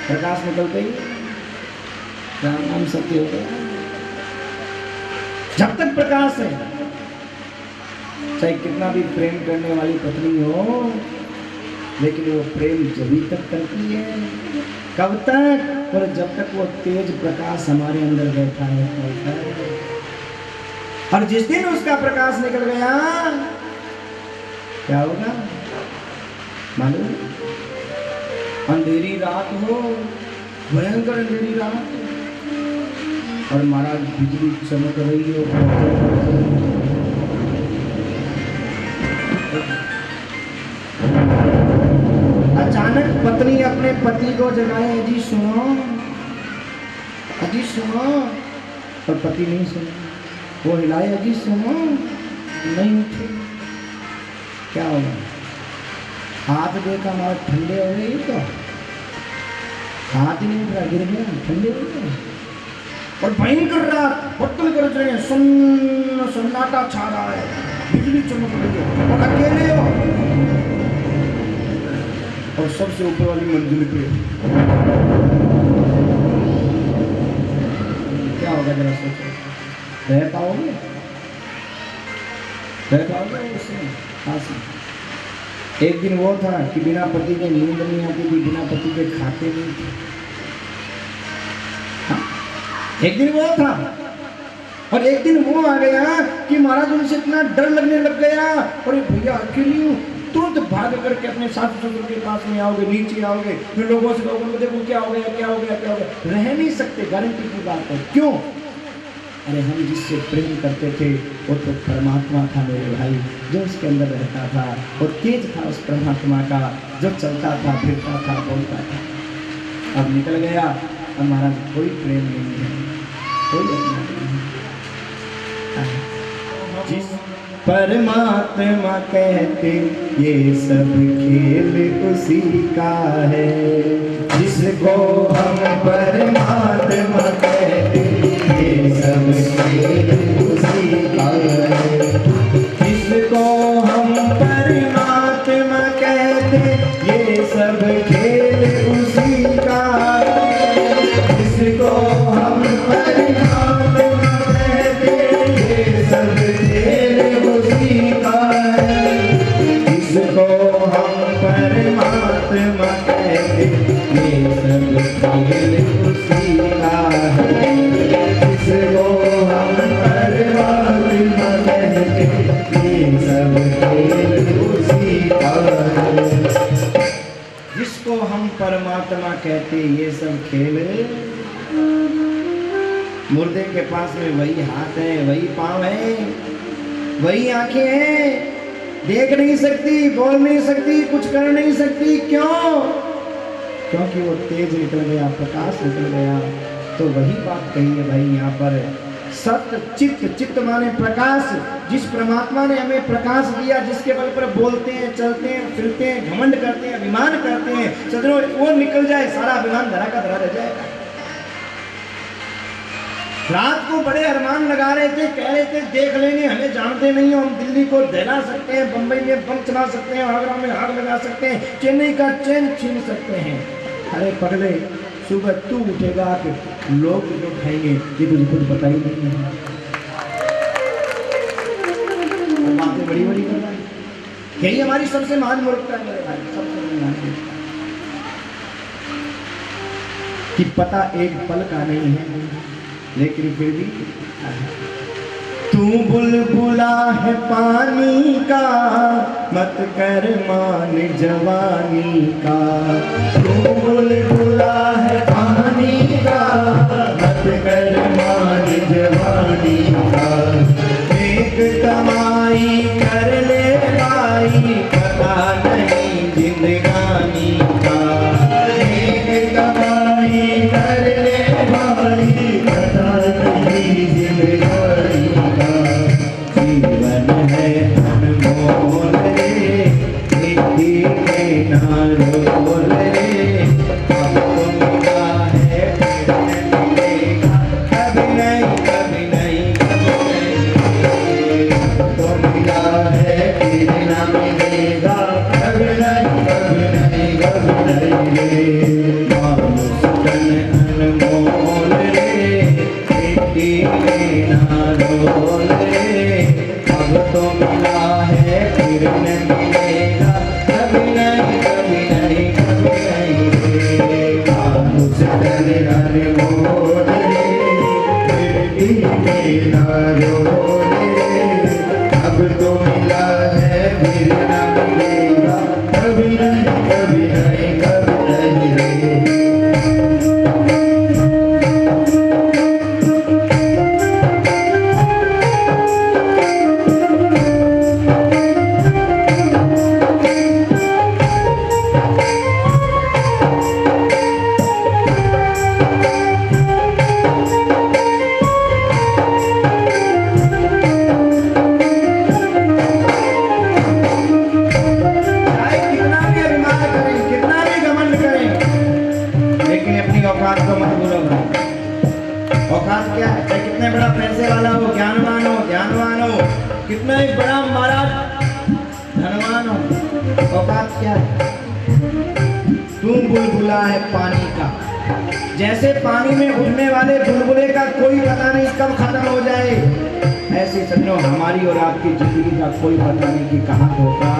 प्रकाश निकलते ही राम नाम सत्य हो गया। जब तक प्रकाश है, चाहे कितना भी प्रेम करने वाली पत्नी हो, लेकिन वो प्रेम जभी तक करती है, कब तक? और जब तक वो तेज प्रकाश हमारे अंदर बैठा है। और जिस दिन उसका प्रकाश निकल गया, क्या होगा मालूम? अंधेरी रात हो, भयंकर अंधेरी रात, और महाराज बिजली चमक रही हो, अचानक पत्नी अपने पति को जगाए, अजी सुनो, अजी सुनो, और पति नहीं सुना। वो हिलाए, अजी सुनो, नहीं उठे। क्या होगा? हाथ देखा हमारे ठंडे हो गए, तो हाथ ही नहीं उठ रहा, गिर गया, ठंडे हो गए। और भयंकर रात, बत्तल गरज रहे हैं, सन्नाटा छा रहा है, बिजली चमक रही है, और अकेले हो, और सबसे ऊपर वाली मंजिल पे। क्या होगा जरा सोचो? रह पाओगे? रह पाओगे उसमें? हाँ सर। एक दिन वो था कि बिना पति के नींद नहीं आती थी, बिना पति के खाते नहीं थे। हाँ? एक दिन वो था, और एक दिन वो आ गया कि महाराज उनसे इतना डर लगने लग गया, और भैया अकेली हूँ, तुरंत भाग करके अपने सास ससुर के पास में आओगे, नीचे आओगे, फिर लोगों से कहोगे देखो क्या हो गया, क्या हो गया, क्या हो गया। रह नहीं सकते, गारंटी की बात है। क्यों? अरे हम जिससे प्रेम करते थे वो तो परमात्मा था मेरे भाई, जो उसके अंदर रहता था, और तेज था उस परमात्मा का, जो चलता था, फिरता था, बोलता था। अब निकल गया, अब महाराज कोई प्रेम नहीं है, कोई अपना नहीं है। जिस परमात्मा कहते ये सब खेल उसी का है, जिसको हम परमात्मा कहते ये सब खेल उसी का है, जिसको हम परमात्मा कहते ये सब खेल उसी का है, जिसको हम परमात्मा कहते ये सब खेल उसी का है, जिसको हम परमात्मा कहते ये सब खेल उसी का है, जिसको हम परमात्मा कहते ये सब खेल उसी का है, जिसको हम परमात्मा कहते ये सब खेल। मुर्दे के पास में वही हाथ है, वही पांव है, वही आंखें हैं, देख नहीं सकती, बोल नहीं सकती, कुछ कर नहीं सकती। क्यों? क्योंकि वो तेज निकल गया, प्रकाश निकल गया। तो वही बात कही है भाई यहाँ पर, सत्य चित्त, चित्त माने प्रकाश, जिस परमात्मा ने हमें प्रकाश दिया, जिसके बल पर बोलते हैं, चलते हैं, फिरते हैं, घमंड करते हैं, अभिमान करते हैं, सदनों वो निकल जाए, सारा अभिमान धरा का धरा रह जाएगा। रात को बड़े अरमान लगा रहे थे, कह रहे थे देख लेंगे, हमें जानते नहीं हो, हम दिल्ली को दहला सकते हैं, बंबई में बम चला सकते हैं, आगरा में आग लगा सकते हैं, चेन्नई का चैन छीन सकते हैं। अरे पगले, सुबह तू उठेगा कि लोग जो खाएंगे ये तुझे खुद पता ही नहीं है। बातें बड़ी बड़ी कर रहा है, यही हमारी सबसे महान मूर्खता है मेरे भाई, सबसे महान मूर्खता कि पता एक पल का नहीं है, लेकिन फिर भी तू बुलबुला है पानी का, मत कर मान जवानी का। तू बुलबुला है पानी का, मत कर मान जवानी का। एक कमाई कर ले भाई, पता नहीं जिंदगानी का। एक कमाई कर ले भाई, पता नहीं जिंदगानी का। जीवन है अनमोल रे, मिट्टी के ना रोल रे। आपको मिला है फिर मिलेगा, कभी नहीं, कभी नहीं, कभी नहीं। आपको मिला है फिर ना मिलेगा, कभी नहीं, कभी नहीं, कभी नहीं रे। औकात को मत भूलो भाई। औकात क्या है? चाहे कितने बड़ा पैसे वाला हो, ज्ञानवान हो, ध्यानवान हो, कितना ही बड़ा महाराज धनवान हो, औकात क्या है? तू बुलबुला है पानी का, जैसे पानी में उड़ने वाले बुलबुले का कोई पता नहीं कब खत्म हो जाए, ऐसे समझो हमारी और आपकी जिंदगी का कोई पता नहीं कि कहाँ होगा।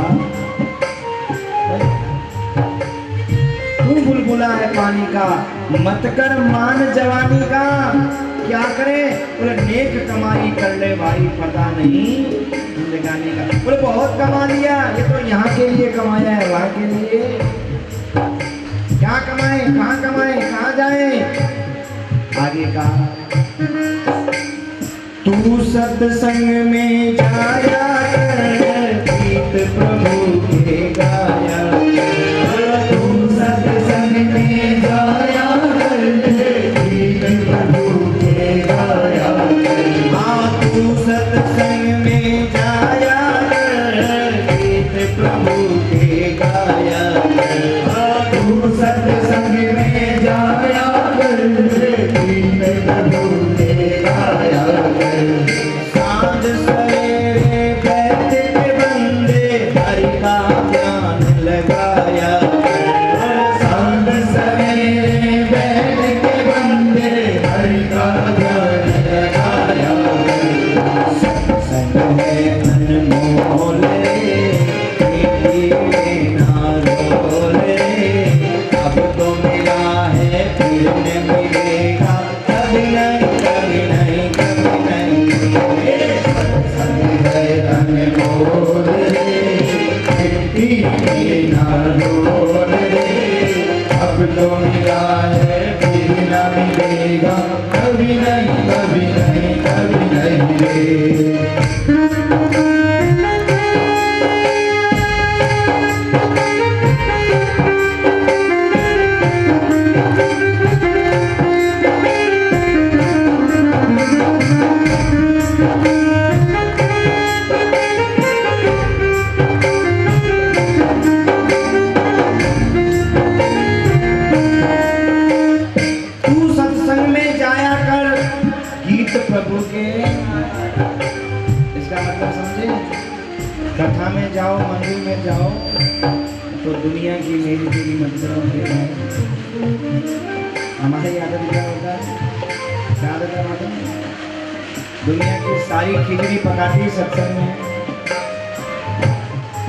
तू बुलबुला है पानी का, मत कर मान जवानी का। क्या करे? बोले नेक कमाई कर ले भाई, पता नहीं जिंदगानी का। बोले बहुत कमा लिया, ये तो यहाँ के लिए कमाया है, वहाँ के लिए क्या कमाए, कहाँ जाए? आगे कहा तू सत्संग में जाया कर, गीत प्रभु के गाया कर। तू सत्संग में जाया कर, गीत प्रभु के गाया कर। हाँ तू सत्संग में जाया कर, गीत प्रभु के गाया कर। तू सत्संग में जाया कर, गीत प्रभु के गाया कर। सांझ सवेरे बैठ के बंदे हरि का ध्यान लगाया कर। सांझ सवेरे बैठ के बंदे हरि का ध्यान लगाया कर। सत्संग है अनमोल ना रोले, अब तो मिला है फिर न मिलेगा, कभी नहीं कभी नहीं कभी नहीं। सत्संग है अनमोल मिट्टी में ना रोले, अब तो मिला है फिर न मिलेगा, कभी नहीं कभी नहीं कभी नहीं। तू सत्संग में जाया कर, गीत प्रभु के। इसका मतलब समझे? कथा में जाओ, मंदिर में जाओ तो दुनिया की मेरी तेरी मंदिरों के जाए। हमारी आदत क्या होता है? क्या आदत है हमारी? दुनिया की सारी खिचड़ी पकाती सत्संग में,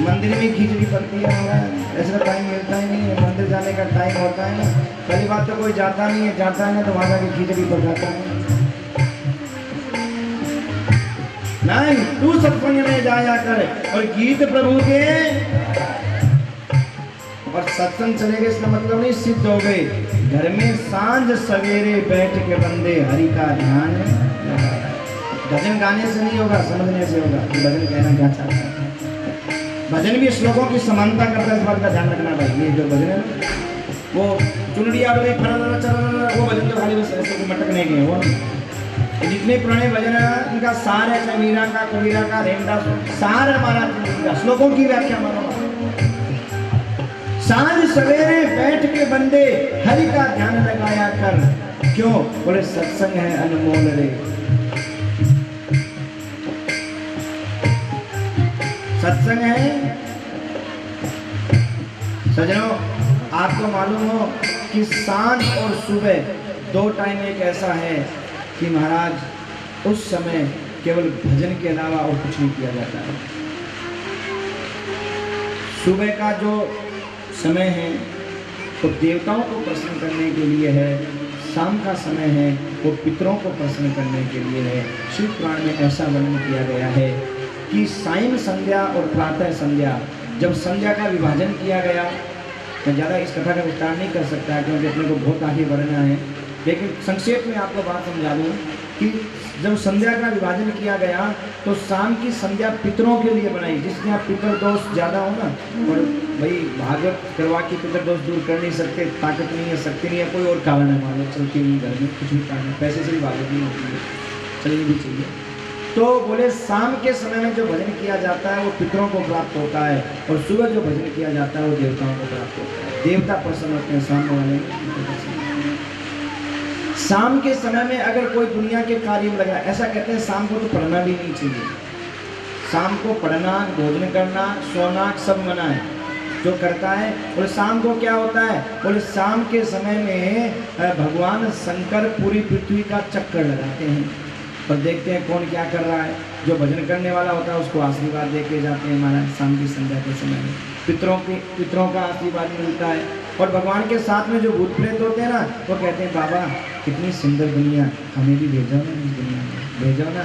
मंदिर में खिचड़ी पकती है। हमारा ऐसा टाइम मिलता ही नहीं है, मंदिर जाने का टाइम होता है ना, पहली बात तो कोई जाता नहीं है, जाता है ना तो वहाँ जाके खिचड़ी पकाता है। नहीं, तू सत्संग में जाया कर और गीत प्रभु के। और सत्संग चले गए इसका मतलब नहीं सिद्ध हो गए, घर में सांझ सवेरे बैठ के बंदे हरि का ध्यान लगाया। भजन गाने से नहीं होगा, समझने से होगा कि भजन कहना क्या चाहता है। भजन भी श्लोकों की समानता करता है, इस बात का ध्यान रखना भाई। ये जो भजन है वो चुनरी आ रही वो भजन तो खाली बस ऐसे मटकने के वो नहीं। जितने पुराने भजन है इनका सार है, चाहे मीरा का, कबीरा का, रेमदास, सार हमारा श्लोकों की व्याख्या हमारा। सांझ सवेरे बैठ के बंदे हरि का ध्यान लगाया कर। क्यों? बोले सत्संग है अनमोल रे। सत्संग है सजनों, आपको मालूम हो कि सांझ और सुबह दो टाइम एक ऐसा है कि महाराज उस समय केवल भजन के अलावा और कुछ नहीं किया जाता है। सुबह का जो समय है तो देवताओं को प्रसन्न करने के लिए है, शाम का समय है वो पितरों को प्रसन्न करने के लिए है। शिव पुराण में ऐसा वर्णन किया गया है कि सायं संध्या और प्रातः संध्या, जब संध्या का विभाजन किया गया, मैं ज़्यादा इस कथा का विस्तार नहीं कर सकता क्योंकि अपने को बहुत आगे बढ़ना है, लेकिन संक्षेप में आपको बात समझा दूँ कि जब संध्या का विभाजन किया गया तो शाम की संध्या पितरों के लिए बनाई, जिसके यहाँ पितर दोष ज़्यादा हो ना, और भाई भागवत करवा के पितर दोष दूर कर नहीं सकते, ताकत नहीं है, शक्ति नहीं है, कोई और कारण है, मान लो चलती नहीं घर में कुछ भी कारण, पैसे से भी भागवत नहीं होती है, चलनी भी चाहिए। तो बोले शाम के समय में जो भजन किया जाता है वो पितरों को प्राप्त होता है, और सुबह जो भजन किया जाता है वो देवताओं को प्राप्त होता है। देवता प्रसन्न होते हैं सामने वाले। शाम के समय में अगर कोई दुनिया के कार्य में लगा, ऐसा कहते हैं शाम को तो पढ़ना भी नहीं चाहिए। शाम को पढ़ना, भोजन करना, सोना सब मना है। जो करता है, बोले शाम को क्या होता है, बोले शाम के समय में भगवान शंकर पूरी पृथ्वी का चक्कर लगाते हैं और देखते हैं कौन क्या कर रहा है। जो भजन करने वाला होता है उसको आशीर्वाद दे के जाते हैं महाराज। शाम की संध्या के समय में पितरों का आशीर्वाद मिलता है। और भगवान के साथ में जो भूत प्रेत होते हैं ना, वो कहते हैं बाबा कितनी सुंदर दुनिया, हमें भी भेजो ना इस दुनिया में, भेजो ना।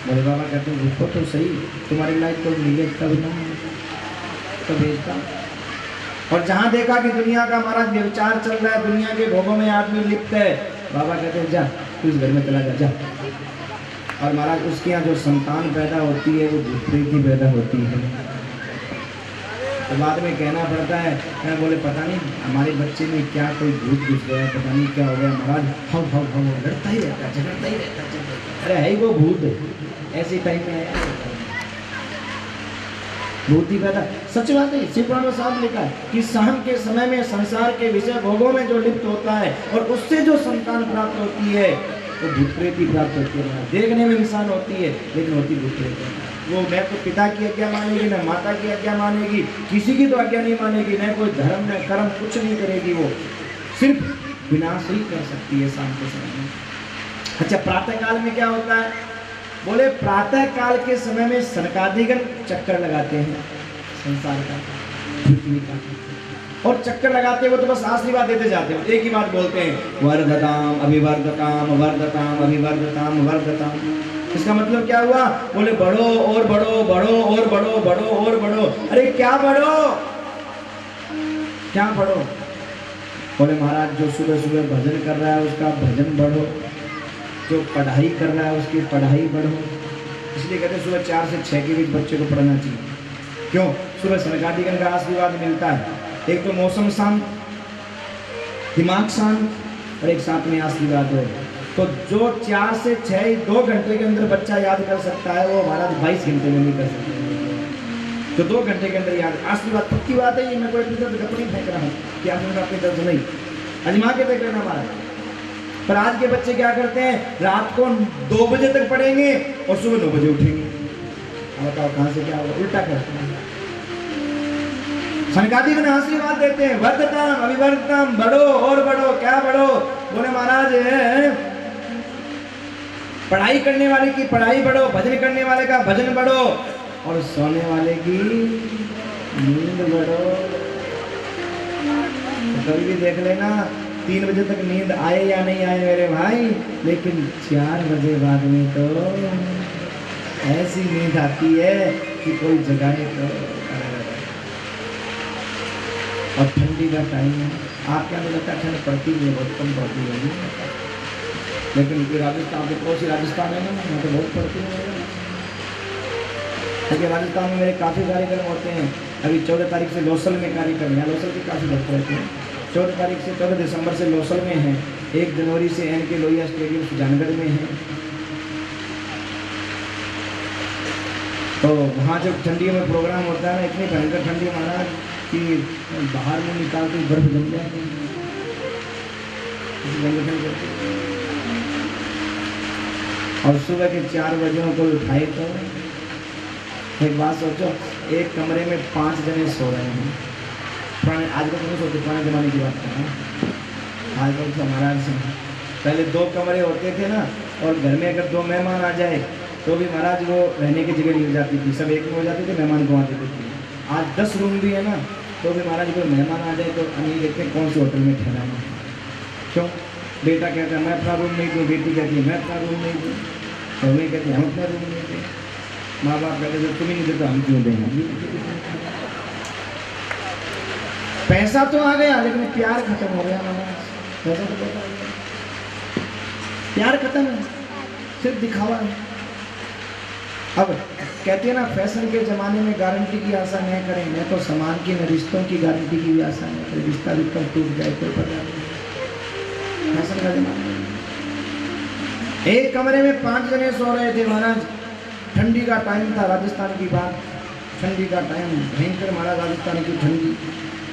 बोले बाबा कहते हैं रुको तो सही, तुम्हारी लाइफ को मिले तब ना, तो भेजता। और जहाँ देखा कि दुनिया का महाराज व्यवचार चल रहा है, दुनिया के भोगों में आदमी लिप्त है, बाबा कहते हैं जा तू इस घर में चला जा, जा। और महाराज उसके यहाँ जो संतान पैदा होती है वो भूत प्रेत ही पैदा होती है। तो बाद में कहना पड़ता है, मैं बोले पता नहीं हमारे बच्चे में क्या कोई भूत घुस गया, पता नहीं क्या हो गया महाराज, हाउ हाउ हाउ लड़ता ही रहता, झगड़ता ही रहता। अरे है वो भूत, ऐसे टाइम में है भूत ही पैदा। सच बात है, शिव पुराण में साफ लिखा है कि शाम के समय में संसार के विषय भोगों में जो लिप्त होता है और उससे जो संतान प्राप्त होती है वो भूत प्रेत ही प्राप्त होती है। देखने में इंसान होती है लेकिन होती भूत प्रेत है। वो न तो पिता की आज्ञा मानेगी, न माता की आज्ञा मानेगी, किसी की तो आज्ञा नहीं मानेगी, न कोई धर्म न कर्म कुछ नहीं करेगी, वो सिर्फ विनाश ही कर सकती है शाम के समय में। अच्छा, प्रातः काल में क्या होता है, बोले प्रातः काल के समय में सनकादिगण चक्कर लगाते हैं संसार का, पृथ्वी का, और चक्कर लगाते हुए तो बस आशीर्वाद देते जाते हैं। एक ही बात बोलते हैं, वर्धताम अभिवर्धताम वर्धताम अभिवर्धताम वर्धताम। इसका मतलब क्या हुआ, बोले बढ़ो और बढ़ो, बढ़ो और बढ़ो, बढ़ो और बढ़ो। अरे क्या बढ़ो, क्या बढ़ो? बोले महाराज जो सुबह सुबह भजन कर रहा है उसका भजन बढ़ो, जो पढ़ाई कर रहा है उसकी पढ़ाई बढ़ो। इसलिए कहते हैं सुबह 4 से 6 के बीच बच्चे को पढ़ना चाहिए। क्यों? सुबह सनकादिगण का आशीर्वाद मिलता है। एक तो मौसम शांत, दिमाग शांत, और एक साथ में आशीर्वाद हो। तो जो 4 से 6 2 घंटे के अंदर बच्चा याद कर सकता है, वो महाराज 22 घंटे में नहीं कर सकता। तो 2 घंटे के अंदर याद, आशीर्वाद पक्की बात है। ये मैं कोई दर्द नहीं फेंक रहा हूँ कि आपके दर्द नहीं, अजमा के देख लेना महाराज। पर आज के बच्चे क्या करते हैं, रात को 2 बजे तक पढ़ेंगे और सुबह 9 बजे उठेंगे। अब बताओ कहाँ से क्या होगा, उल्टा करते हैं। सनकादिगण आशीर्वाद देते हैं, वर्धताम अभिवर्धताम, बढ़ो और बढ़ो। क्या बढ़ो? बोले महाराज पढ़ाई करने वाले की पढ़ाई बढ़ो, भजन करने वाले का भजन बढ़ो, और सोने वाले की नींद बढ़ो। तो कभी भी देख लेना 3 बजे तक नींद आए या नहीं आए मेरे भाई, लेकिन 4 बजे बाद में तो ऐसी नींद आती है कि कोई जगाए तो। और ठंडी का टाइम है, आप क्या लगता है ठंड पड़ती है, बहुत कम पड़ती होगी, लेकिन राजस्थान के पड़ोसी राजस्थान है ना, वहाँ तो बहुत पड़ती है। क्योंकि राजस्थान में मेरे काफ़ी कार्यक्रम होते हैं। अभी 14 तारीख से लोसल में कार्यक्रम है, लोसल के काफ़ी भक्त रहते हैं। 14 तारीख से 14 दिसंबर से लोसल में है, 1 जनवरी से NK लोहिया स्टेडियम सुजानगढ़ में है। तो वहाँ जब ठंडियों में प्रोग्राम होता है ना, इतनी भयंकर ठंडी महाराज कि बाहर में निकाल के बर्फ जम जाती है। और सुबह के 4 बजे को उठाए तो एक बात सोचो, एक कमरे में 5 जने सो रहे हैं। पुराने आजकल तो नहीं सोते, पुराने ज़माने की बात कर रहा हूँ। आजकल तो महाराज से पहले 2 कमरे होते थे ना, और घर में अगर 2 मेहमान आ जाए तो भी महाराज वो रहने की जगह मिल जाती थी, सब एक में हो जाते थे, मेहमान को आ देते थे। आज 10 रूम भी है ना, तो भी महाराज कोई मेहमान आ जाए तो नहीं देखते हैं कौन से होटल में ठहराना। क्यों? बेटा कहता है मैं अपना रूम नहीं दूँ, बेटी कहती है मैं अपना रूम नहीं दूँ, मम्मी कहती है हम अपना रूम नहीं दें, माँ बाप कहते जब तुम ही नहीं देते हम क्यों देंगे। पैसा तो आ गया लेकिन प्यार खत्म हो गया महाराज। पैसा तो बहुत आ गया, प्यार खत्म है, सिर्फ दिखावा है। अब कहते हैं ना, फैशन के ज़माने में गारंटी की आशा नहीं करें, न तो सामान की न रिश्तों की गारंटी की भी आशा नहीं करें। रिश्ता भी कब टूट जाए कोई पता नहीं। फैशन का ज़माना, एक कमरे में 5 जने सो रहे थे महाराज। ठंडी का टाइम था, राजस्थान की बात, ठंडी का टाइम भयंकर महाराज, राजस्थान की ठंडी।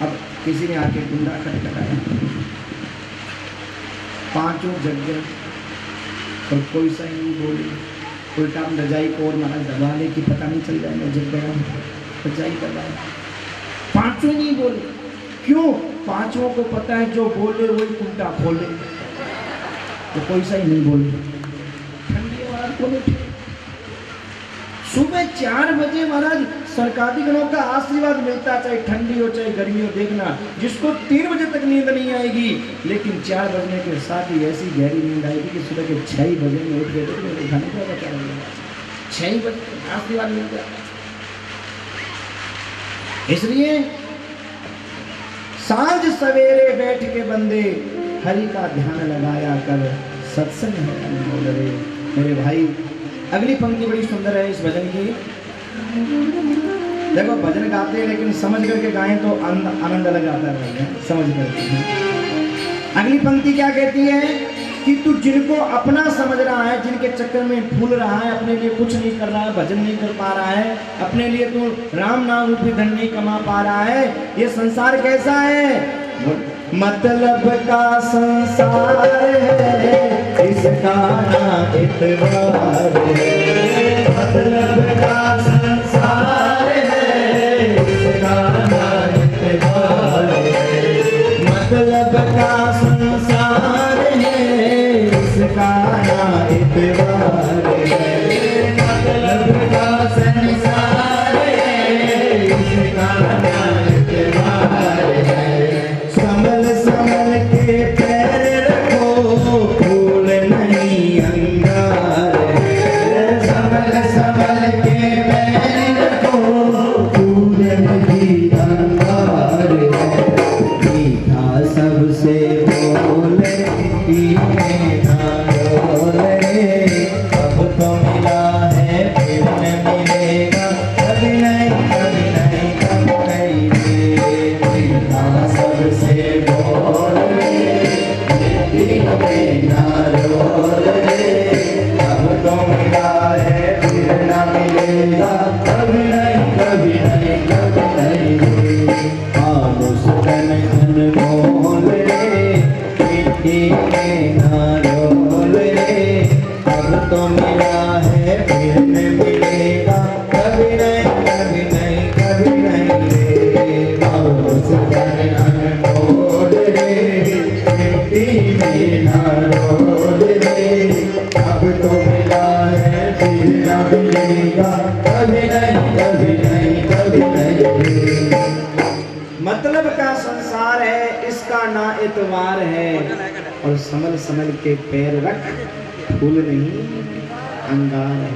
अब किसी ने आके कुंडा खटखटाया, पांचों जग गए और कोई सा ही नहीं बोले। उल्टा रजाई को और महाराज दबा ले कि पता नहीं चल जाए मैं जग गया हूँ, रजाई दबाए। पांचों नहीं बोले। क्यों? पांचों को पता है जो बोले वही कुंटा खोले, तो कोई सा ही नहीं बोले। ठंडी महाराज बोले। सुबह 4 बजे महाराज सरकारी गणों का आशीर्वाद मिलता, चाहे ठंडी हो चाहे गर्मी हो। देखना जिसको 3 बजे तक नींद नहीं आएगी, लेकिन 4 बजने के साथ ही ऐसी गहरी नींद आएगी कि सुबह के 6 बजे में उठ गए तो उठाने का बचा रहेगा। 6 बजे आशीर्वाद मिल जाए। इसलिए सांझ सवेरे बैठ के बंदे हरि का ध्यान लगाया कर, सत्संग है अनमोल रे। मेरे भाई अगली पंक्ति बड़ी सुंदर है इस भजन की। देखो भजन गाते हैं लेकिन समझ करके गाएं तो आनंद अलग आता है, समझ करके। अगली पंक्ति क्या कहती है कि तू जिनको अपना समझ रहा है, जिनके चक्कर में फूल रहा है, अपने लिए कुछ नहीं कर रहा है, भजन नहीं कर पा रहा है, अपने लिए तू राम नाम रूपी धन नहीं कमा पा रहा है, ये संसार कैसा है? मतलब का संसार है, इसका ना इतबार है। मतलब का संसार है, इसका ना इतबार है। मतलब का संसार है, इसका ना इतबार है। मतलब का संसार है, इसका ना इतबार है। संभल संभल के पैर रखो, फूल नहीं अंगार है। संभल संभल के पैर रखो, फूल नहीं अंगार है। मीठा सबसे बोले, पीने ना डोले। अब तो मिला है फिर न मिलेगा, कभी नहीं कभी नहीं कभी नहीं रे। मीठा सबसे बोले, पीने ना डोले। अब तो मिला है फिर न मिलेगा, कभी नहीं कभी नहीं कभी नहीं रे। आलूस तन अनमोल रे, मिट्टी में ना रोल रे। अब तो मिला है फिर न मिलेगा, कभी नहीं कभी नहीं कभी नहीं रे। आलूस तन अनमोल रे, मिट्टी में ना रोल रे। अब तो मिला है फिर न मिलेगा, कभी नहीं कभी नहीं कभी नहीं रे। मतलब का संसार है, इसका ना एतवार है। और समल समल के पैर रख, फूल नहीं अंगार है।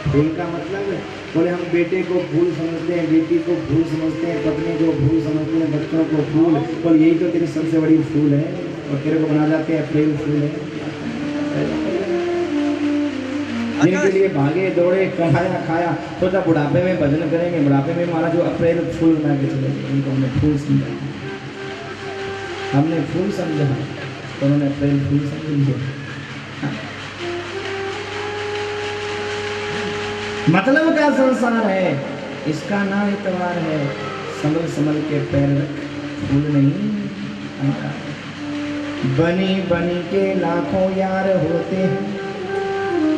फूल का मतलब बोले हम बेटे को फूल समझते हैं, बेटी को फूल समझते हैं, पत्नी को फूल समझते हैं, बच्चों को फूल। और यही तो तेरी सबसे बड़ी फूल है, और तेरे को बना जाते हैं अप्रैल फूल है। जिनके लिए भागे दौड़े कमाया खाया, सोचा बुढ़ापे में भजन करेंगे, बुढ़ापे में हमारा जो अप्रैल फूल बना के चले गए, उनको हमने फूल समझा। हमने फूल समझा तो उन्होंने अप्रैल फूल समझ लिया। मतलब का संसार है, इसका ना इतवार है। संभल संभल के पैर रख, फूल नहीं अंगार। बनी बनी के लाखों यार होते हैं,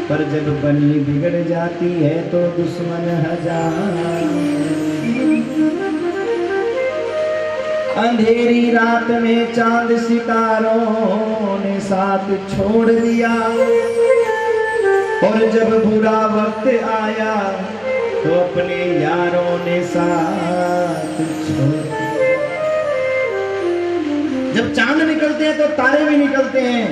पर जब बनी बिगड़ जाती है तो दुश्मन हजार। अंधेरी रात में चांद सितारों ने साथ छोड़ दिया, और जब बुरा वक्त आया तो अपने यारों ने साथ छोड़ दिया। जब चांद निकलते हैं तो तारे भी निकलते हैं,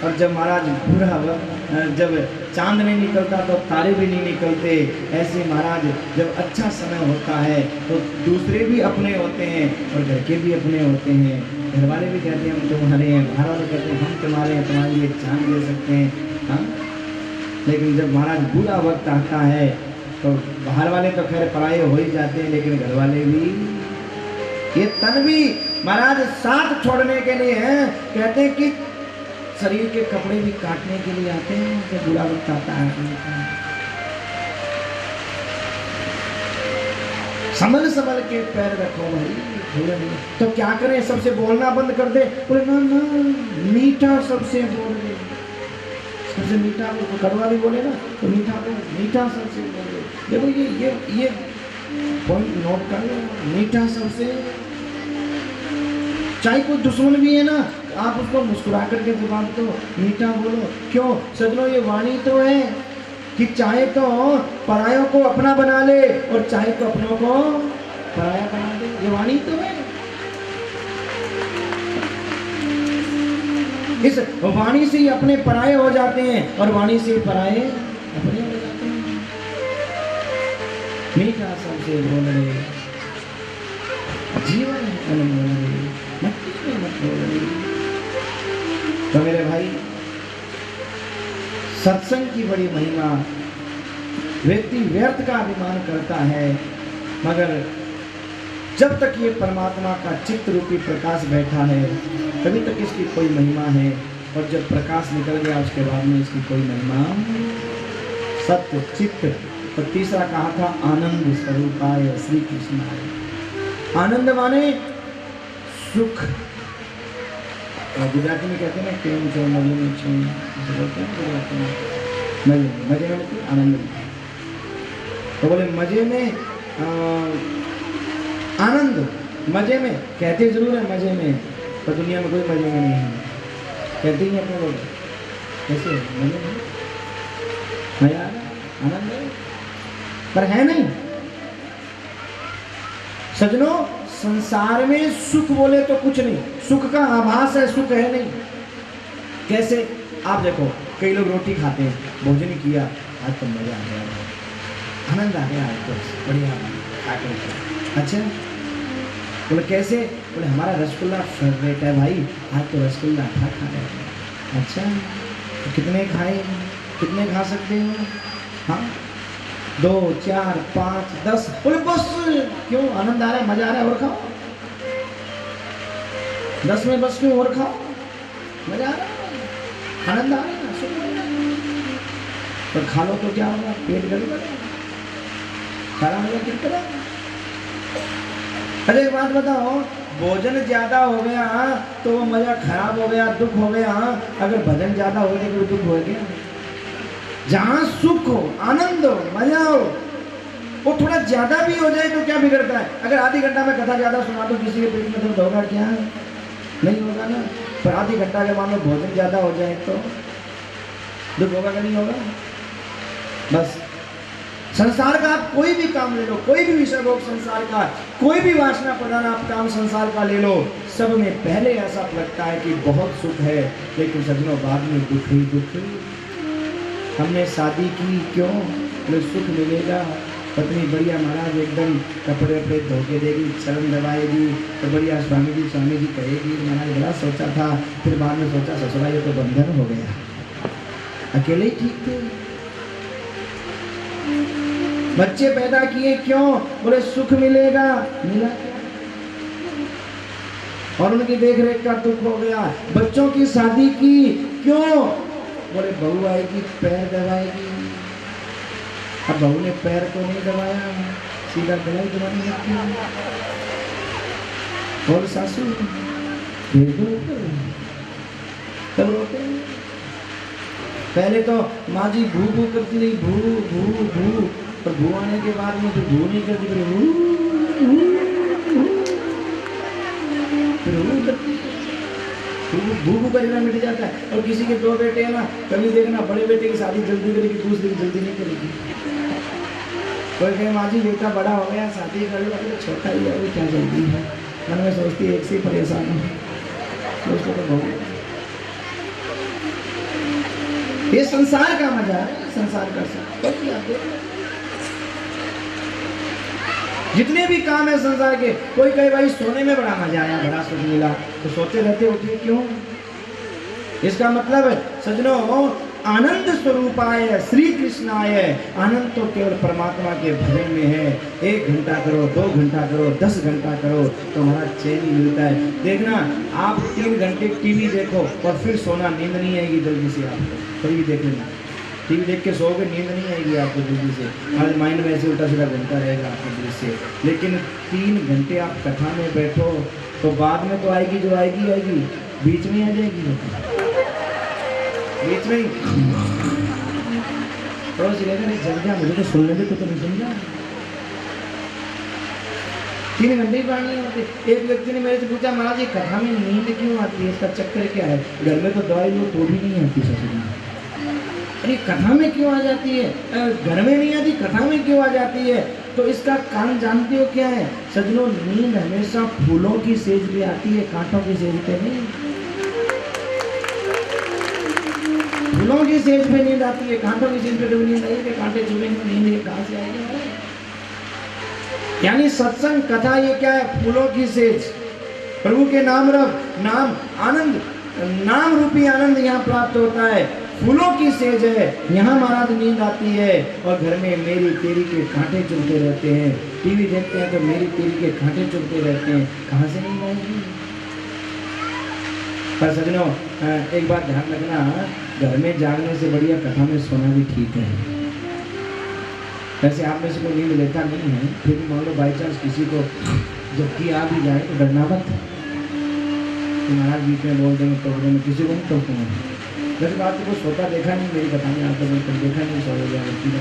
और जब महाराज बुरा वक्त, जब चांद नहीं निकलता तो तारे भी नहीं निकलते। ऐसे महाराज जब अच्छा समय होता है तो दूसरे भी अपने होते हैं और घर के भी अपने होते हैं। घर वाले भी कहते हैं हम तुम्हारे हैं, बाहर वाले कहते हैं हम तुम्हारे हैं, तुम्हारे लिए चांद दे सकते हैं। हाँ, लेकिन जब महाराज बुरा वक्त आता है तो बाहर वाले तो खैर पराये हो ही जाते हैं, लेकिन घर वाले भी, ये तन भी महाराज साथ छोड़ने के लिए हैं। कहते हैं कि शरीर के कपड़े भी काटने के लिए आते हैं जब बुरा वक्त आता है। संभल संभल के पैर रखो भाई, बोले नहीं। तो क्या करें, सबसे बोलना बंद कर दे? बोले ना ना, मीठा सबसे बोल दे, सबसे मीठा बोल। कड़वा भी बोले ना तो मीठा बोल, मीठा सबसे बोल दे। देखो ये पॉइंट नोट कर लो, मीठा सबसे। चाहे कोई दुश्मन भी है ना, आप उसको मुस्कुरा करके जवाब दो, मीठा बोलो। क्यों सजनों, ये वाणी तो है कि चाहे तो परायों को अपना बना ले और चाहे तो अपनों को पराया बना दे, ये वाणी तो है। इस वाणी से ही अपने पराये हो जाते हैं और वाणी से पराये अपने हो जाते हैं। मीठा सबसे बोल रहे, जीवन है अनमोल, मट्टी में मत बोल रहे। तो मेरे भाई, सत्संग की बड़ी महिमा। व्यक्ति व्यर्थ का अभिमान करता है, मगर जब तक ये परमात्मा का चित्त रूपी प्रकाश बैठा है तभी तक इसकी कोई महिमा है, और जब प्रकाश निकल गया उसके बाद में इसकी कोई महिमा। सत्य चित्त। और तीसरा कहा था आनंद स्वरूपाय श्री कृष्णाय। आनंद माने सुख। गुजराती में कहते हैं ना, केम छो, मजे में छो, मजे में मतलब आनंद। तो बोले मजे में आनंद, मजे में कहते जरूर है मजे में, पर दुनिया में कोई मजे में नहीं है। कहते ही अपने लोग कैसे मजे में, मजा आ रहा, आनंद है, पर है नहीं। सजनों, संसार में सुख बोले तो कुछ नहीं, सुख का आभास है, सुख है नहीं। कैसे? आप देखो, कई लोग रोटी खाते हैं, भोजन किया, आज तो मजा आ गया, आनंद आ गया, आज तो बढ़िया खा के। अच्छा, बोले कैसे? बोले हमारा रसगुल्ला फेवरेट है भाई, आज तो रसगुल्ला खा रहे हैं। अच्छा, तो कितने खाए, कितने खा सकते हो? हाँ, 2, 4, 5, 10। बोले बस, क्यों? आनंद आ रहा है, मजा आ रहा है, और खाओ। 10 में बस क्यों, और खाओ, मजा आ रहा है, आनंद आ रहा है, पर खा लो तो क्या होगा? पेट गड़बड़, सारा मजा किस तरह। अरे एक बात बताओ, भोजन ज्यादा हो गया तो वो मजा खराब हो गया, दुख हो गया। अगर भजन ज्यादा हो गया तो दुख हो गया। जहाँ सुख हो, आनंद हो, मजा हो, वो थोड़ा ज्यादा भी हो जाए तो क्या बिगड़ता है? अगर आधी घंटा में कथा ज्यादा सुना तो किसी के पेट में दर्द होगा क्या? नहीं होगा ना। पर आधी घंटा के मान लो भोजन ज्यादा हो जाए तो दुख होगा कि नहीं होगा? बस संसार का आप कोई भी काम ले लो, कोई भी विषय भोग संसार का, कोई भी वासना प्रधान आप काम संसार का ले लो, सब में पहले ऐसा लगता है कि बहुत सुख है, लेकिन सजनों बाद में दुख ही दुख। हमने शादी की, क्यों? बोले सुख मिलेगा, पत्नी बढ़िया महाराज एकदम कपड़े वपड़े धो के देगी, चरण दबाएगी, तो बढ़िया स्वामी जी कहेगी महाराज बड़ा सोचा था, फिर बाद में सोचा ससुरा ये तो बंधन हो गया, अकेले ही ठीक थे। बच्चे पैदा किए, क्यों? बोले सुख मिलेगा, मिला क्या? और उनकी देखरेख का दुख हो गया। बच्चों की शादी की, क्यों? बोले बहू आएगी, पैर दबाएगी। अब बहू ने पैर को नहीं दबाया, सीधा गला ही दबाने लगती। और सासू तब रोते। पहले तो माँ जी भू भू करती रही, भू भू भू, पर भू आने के बाद में तो भू नहीं करती, फिर भू करना मिट जाता है। और किसी के 2 बेटे हैं ना, कभी देखना बड़े बेटे की शादी जल्दी करेगी, दूसरे की जल्दी नहीं करेगी। कोई कहे माँ जी बेटा बड़ा हो गया, शादी कर लो, छोटा ही है, क्या जल्दी है? मन में सोचती है एक से परेशान हो, दोस्तों को बहुत। ये संसार का मजा है, संसार का सुख। जितने भी काम है संसार के, कोई कहे भाई सोने में बड़ा मजा आया, बड़ा सुख मिला, तो सोते रहते उठे क्यों? इसका मतलब सजनों, आनंद स्वरूपाय श्री कृष्णाय। आनंद तो केवल परमात्मा के भजन में है। 1 घंटा करो, 2 घंटा करो, 10 घंटा करो, तो हमारा चैन ही मिलता है। देखना, आप 3 घंटे टीवी देखो और फिर सोना, नींद नहीं आएगी जल्दी से आपको, कभी देख लेना। टीवी देख के सोओगे, नींद नहीं आएगी आपको जल्दी से, हर माइंड में ऐसे उल्टा सीधा घूमता रहेगा आपके दृश्य। लेकिन 3 घंटे आप कथा में बैठो तो बाद में तो आएगी, जो आएगी आएगी, बीच में आ जाएगी, बीच में ही पड़ोसी कहते नहीं समझा, मुझे तो सुनने दे, तो नहीं समझा। 3 घंटे ही पढ़नी होती। एक व्यक्ति ने मेरे से पूछा, महाराज ये कथा में नींद क्यों आती है, इसका चक्कर क्या है? घर में तो दवाई लो तो भी नहीं आती ससुर में, अरे कथा में क्यों आ जाती है? घर में नहीं आती, कथा में क्यों आ जाती है? तो इसका कारण जानते हो क्या है सजनों? नींद हमेशा फूलों की सेज पे आती है, कांटों की सेज पे नहीं। फूलों की सेज पे नींद आती है, कांटों की सेज पे तो नींद आएगी, कांटे चुभेंगे, नींद ये कहाँ से आएगी? यानी सत्संग कथा ये क्या है? फूलों की सेज, प्रभु के नाम रब, नाम आनंद, नाम रूपी आनंद यहाँ प्राप्त होता है। फूलों की सेज है, यहाँ महाराज नींद आती है। और घर में मेरी तेरी के कांटे चुभते रहते हैं, टीवी देखते हैं तो मेरी तेरी के कांटे चुभते रहते हैं, कहाँ से नींद आएगी? पर सजनों एक बात ध्यान रखना, घर में जागने से बढ़िया कथा में सोना भी ठीक है। वैसे आप में से कोई नींद लेता नहीं है, फिर भी मान लो बाई चांस किसी को जबकि आ भी जाए तो डरना मत, महाराज बीच में बोल देंगे तो बोलेंगे, किसी को नहीं टोकूंगा। वैसे बात को सोता देखा नहीं मेरी कथा में, आप तो देखा नहीं सो गया व्यक्ति ने,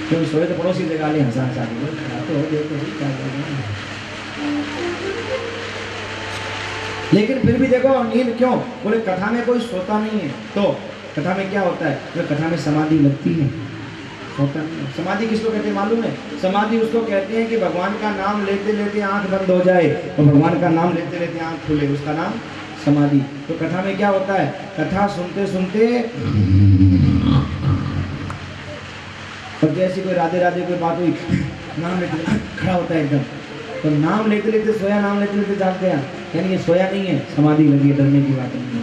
क्योंकि सोए तो पड़ोसी लगा ले हंसा हंसा के, तो हो गए तो क्या करेंगे। लेकिन फिर भी देखो नींद क्यों? बोले कथा में कोई सोता नहीं है, तो कथा में क्या होता है? तो कथा में समाधि लगती है, सोता नहीं। समाधि किसको कहते हैं मालूम है? समाधि उसको कहते हैं कि भगवान का नाम लेते लेते आंख बंद हो जाए और भगवान का नाम लेते लेते आंख खुले, उसका नाम समाधि। तो कथा में क्या होता है? कथा सुनते सुनते और जैसी कोई राधे राधे कोई बात हुई, नाम लेते खड़ा होता है एकदम, तो नाम लेते लेते सोया, नाम लेते लेते जाग गया, यानी ये सोया नहीं है, समाधि लगी है, डरने की बात नहीं है।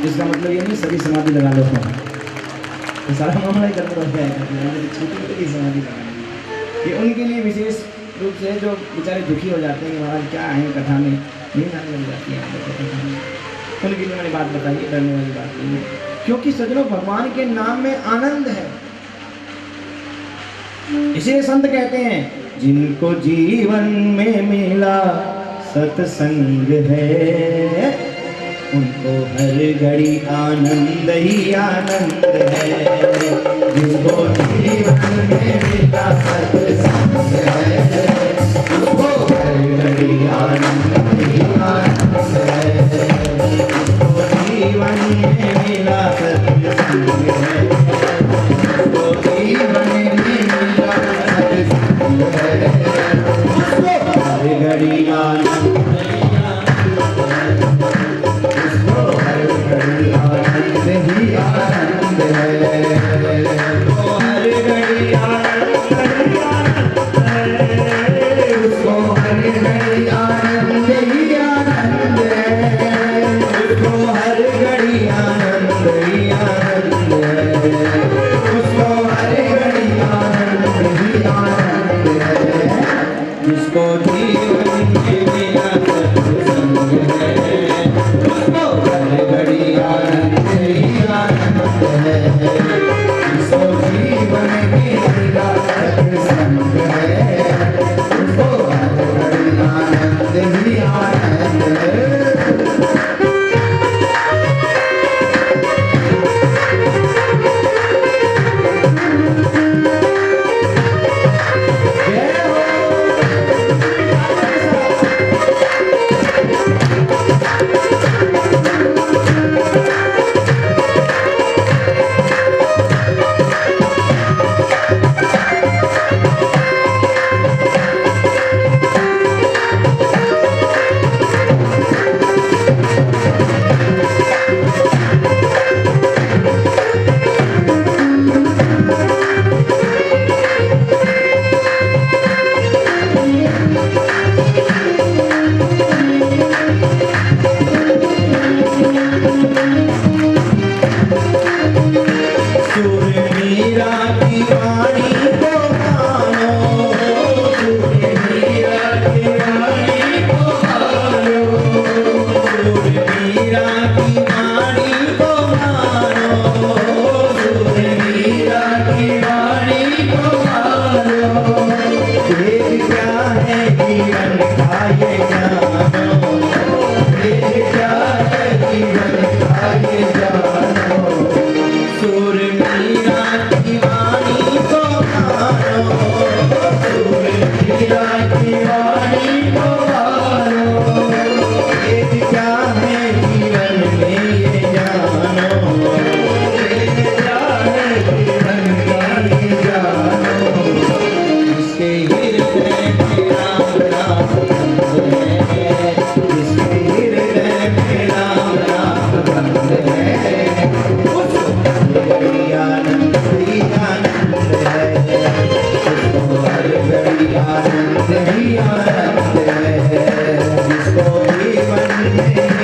इसका मतलब ये नहीं सभी समाधि लगा लो, तो सारा मामला ही गड़बड़ हो जाएगा। छोटी समाधि लगानी ये उनके लिए विशेष रूप से जो बेचारे दुखी हो जाते हैं कि महाराज क्या आए कथा में, नींद आने लग जाती है, उनके लिए मैंने बात बताई, डरने वाली बात नहीं है। क्योंकि सजनों भगवान के नाम में आनंद है। इसीलिए संत कहते हैं जिनको जीवन में मिला सत्संग है, उनको हर घड़ी आनंद ही आनंद है। जिनको जीवन में मिला सत्संग है, उनको हर घड़ी आनंद ही आनंद है। जिनको जीवन में मिला सत्संग है, उनको जीवन में मिला सत्संग है, उसको हर घड़ी आनंद ही आनंद है। तो हर घड़ी आनंद क्या है जीवन का ये जानो, सुर मीरा की वाणी को मानो, सुर मीरा की वाणी को मानो, वेद क्या है जीवन में ये जानो, वेद क्या है जीवन का ये जानो, जिसके हृदय में राम नाम बंद है, जिसके हृदय में राम नाम बंद है, उसको ही आनंद है, उसको हर घड़ी आनंद ही आनंद है, जिसको जीवन में